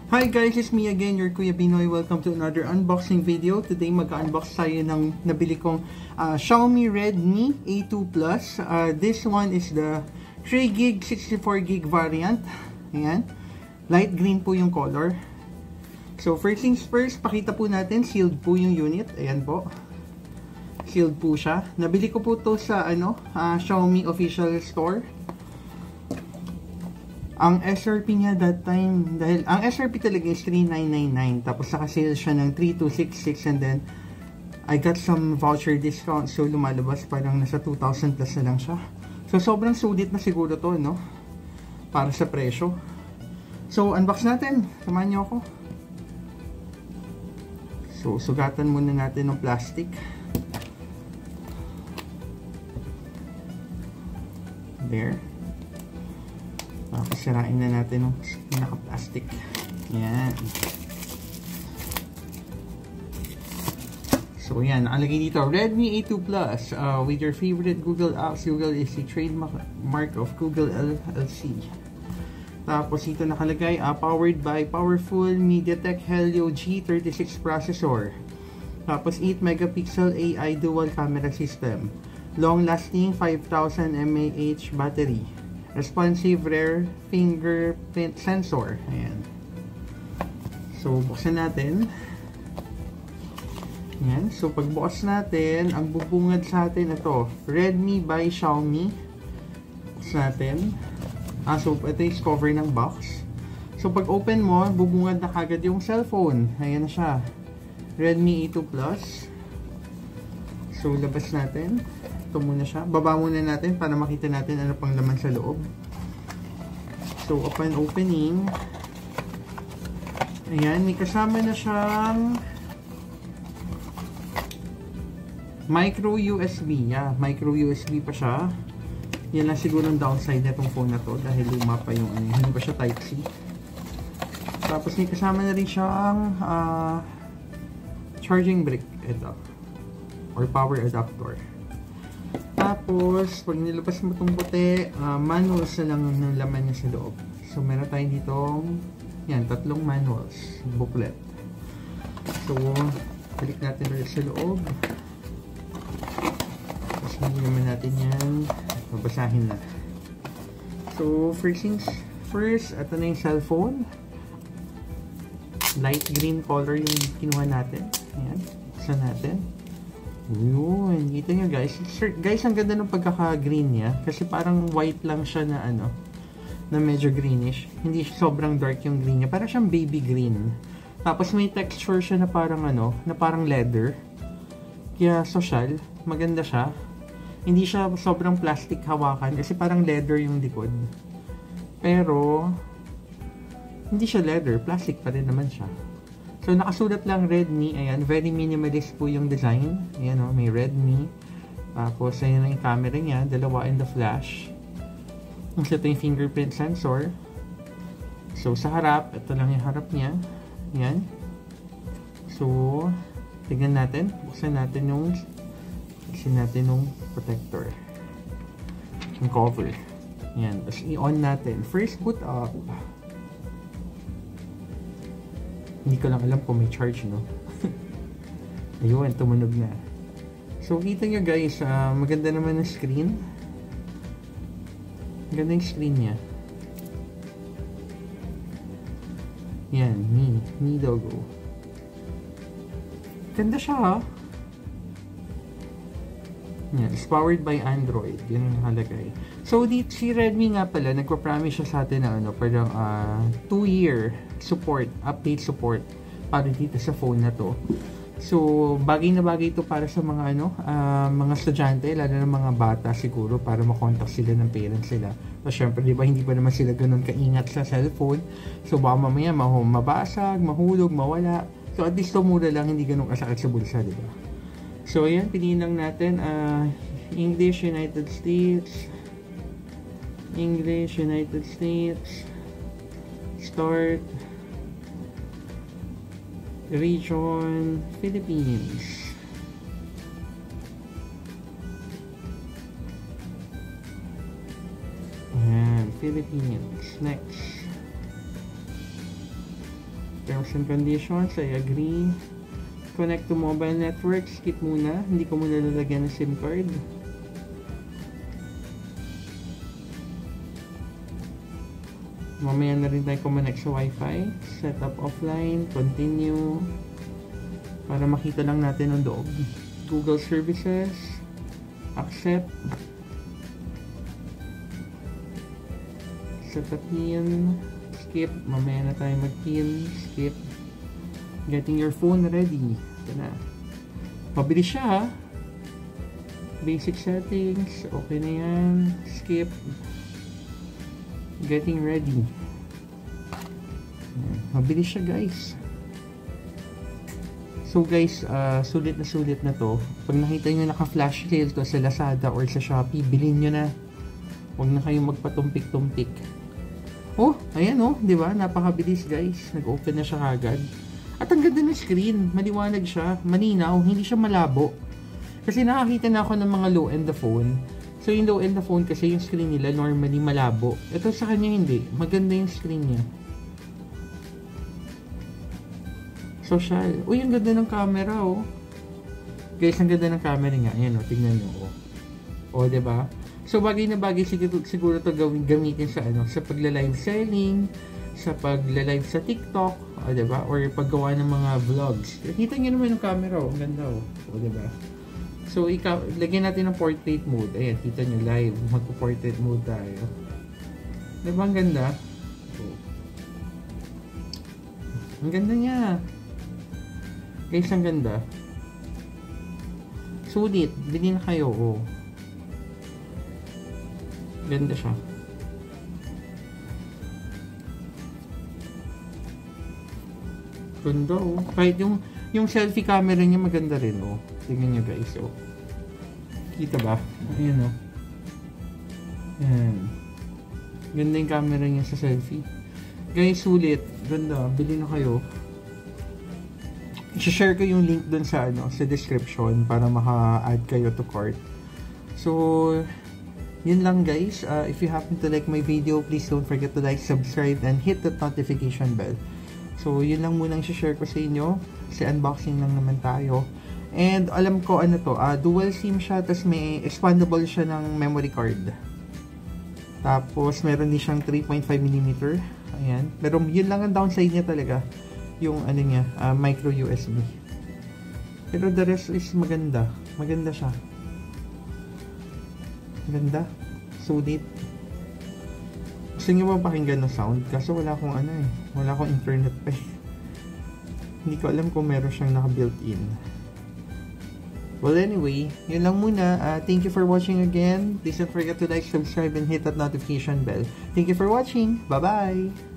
Hi guys, it's me again, your Kuya Binoy. Welcome to another unboxing video. Today mag-unbox tayo ng nabili kong Xiaomi Redmi A2 Plus. This one is the 3GB 64GB variant. Ayan. Light green po yung color. So first things first, pakita po natin, sealed po yung unit. Ayan po. Sealed po siya. Nabili ko po to sa Xiaomi official store. Ang SRP niya that time, dahil ang SRP talaga is 3,999, tapos naka-sale siya ng 3,266, and then I got some voucher discount, so lumalabas parang nasa 2,000 plus na lang siya. So sobrang sulit na siguro to, no? Para sa presyo. So unbox natin, samahan niyo ako. So sugatan muna natin ng plastic. There. Sirain na natin yung naka-plastic. Yan. So yan, nakalagay dito, Redmi A2 Plus with your favorite Google apps. Google is the trademark of Google LLC. Tapos ito nakalagay, powered by powerful MediaTek Helio G36 processor. Tapos 8 megapixel AI dual camera system. Long-lasting 5,000 mAh battery. Responsive rear fingerprint sensor. Ayan. So, buksan natin. Ayan. So, pagbukas natin, ang bubungad sa atin ito, Redmi by Xiaomi. Buksan natin. So, ito yung cover ng box. So, pag open mo, bubungad na kagad yung cellphone. Ayan na siya. Redmi A2 Plus. So, labas natin. Ito muna siya. Baba muna natin para makita natin ano pang laman sa loob. So, upon opening, ayan, may kasama na siyang micro USB. Yeah, micro USB pa siya. Yan lang siguro ang downside na itong phone na to dahil luma pa yung hindi pa siya Type-C. Tapos may kasama na rin siyang charging brick. Ito. Or power adapter. Tapos, pag nilabas mo itong puti, manuals na lang ng laman niya sa loob. So, meron tayo ditong, yan, 3 manuals, booklet. So, balik natin ulit sa loob. Tapos, hindi naman natin yan, babasahin na. So, first things first, ito na yung cellphone. Light green color yung kinuha natin. Ayan, buksan natin. Yun, kita nyo guys. Guys, ang ganda ng pagkaka-green niya. Kasi parang white lang siya na na medyo greenish. Hindi sobrang dark yung green niya. Parang siyang baby green. Tapos may texture siya na parang na parang leather. Kaya social. Maganda siya. Hindi siya sobrang plastic hawakan. Kasi parang leather yung likod. Pero, hindi siya leather. Plastic pa rin naman siya. So, nakasulat lang Redmi. Ayan, very minimalist po yung design. Ayan o, may Redmi. Tapos, ayan yung camera niya. Dalawa in the flash. Ito yung fingerprint sensor. So, sa harap, ito lang yung harap niya. Ayan. So, tignan natin. Buksan natin yung protector. Yung cover. Ayan. Tapos, i-on natin. First boot up. Hindi ko lang alam kung may charge, no? Ayun, tumunog na. So, kita nyo guys, maganda naman ang screen. Maganda yung screen niya. Yan, Mi logo. Ganda siya, ha? Yan, it's powered by Android. Yan ang nakalagay. So, si Redmi nga pala, nagpa-promise siya sa atin na parang 2-year support, update support para dito sa phone na to. So, bagay na bagay ito para sa mga mga estudyante, lalo na mga bata siguro, para makontak sila ng parents sila. So, syempre, di ba, hindi pa naman sila ganun kaingat sa cellphone. So, baka mamaya mabasag, mahulog, mawala. So, at least mura lang, hindi ganun kasakit sa bulsa, di ba? So, ayan, piliin lang natin English, United States, English, United States, start, region, Philippines. Ayan, Philippines. Next. Terms and conditions, I agree. Connect to mobile network, skip muna. Hindi ko muna lalagyan ng SIM card. Mamaya na rin tayo kumonect sa Wi-Fi. Setup offline, continue. Para makita lang natin ang loob. Google services, accept. Set a pin, skip. Mamaya na tayo mag-pin, skip. Getting your phone ready. Ito na. Mabilis siya ha. Basic settings, okay na yan. Skip. Getting ready. Mabilis siya guys. So guys, sulit na to. Pag nakita nyo naka-flash sale to sa Lazada or sa Shopee, bilhin nyo na. Huwag na kayong magpatumpik-tumpik. Oh, ayan oh, di ba? Napakabilis guys. Nag-open na siya agad. At ang ganda ng screen. Maliwanag siya, malinaw, hindi siya malabo. Kasi nakakita na ako ng mga low-end na phone. So yung low-end na phone kasi yung screen nila normally malabo. Ito sa kanya hindi. Maganda yung screen niya. Social. Uy, ang ganda ng camera oh. Guys, ang ganda ng camera niya. Ayan oh, tingnan nyo oh. Oh, diba? So bagay na bagay siguro to gamitin sa ano, sa pagla-live selling, sa pagla-live sa TikTok, o diba? Or paggawa ng mga vlogs. Kita nyo naman yung camera oh, ang ganda oh. O diba? So lagyan natin ng portrait mode. Ayan, kita nyo live, magpo-portrait mode tayo. Diba ang ganda? Oh. Ang ganda niya. Guys, ang ganda. Sulit, bilhin na kayo oh. Ganda siya. Ganda oh. Kahit yung selfie camera niya maganda rin oh. Tingnan nyo guys oh. Kita ba? Ayan oh. Ayan. Ganda yung camera niya sa selfie. Guys, sulit. Ganda. Bili na kayo. I-share ko yung link dun sa ano, sa description para maka-add kayo to cart. So, yun lang guys. If you happen to like my video, please don't forget to like, subscribe, and hit the notification bell. So, yun lang muna ang share ko sa inyo. Kasi unboxing lang naman tayo. And alam ko ano to, dual SIM siya, tapos may expandable siya ng memory card. Tapos, meron din siyang 3.5mm. Ayan. Pero yun lang ang downside niya talaga. Yung ano niya, micro USB. Pero the rest is maganda. Maganda siya. Ganda. Sulit. Gusto nyo ba pakinggan ng sound? Kaso wala akong ano eh. Wala akong internet pa eh. Hindi ko alam kung meron siyang naka-built-in. Well anyway, yun lang muna. Thank you for watching again. Please don't forget to like, subscribe, and hit that notification bell. Thank you for watching. Bye-bye!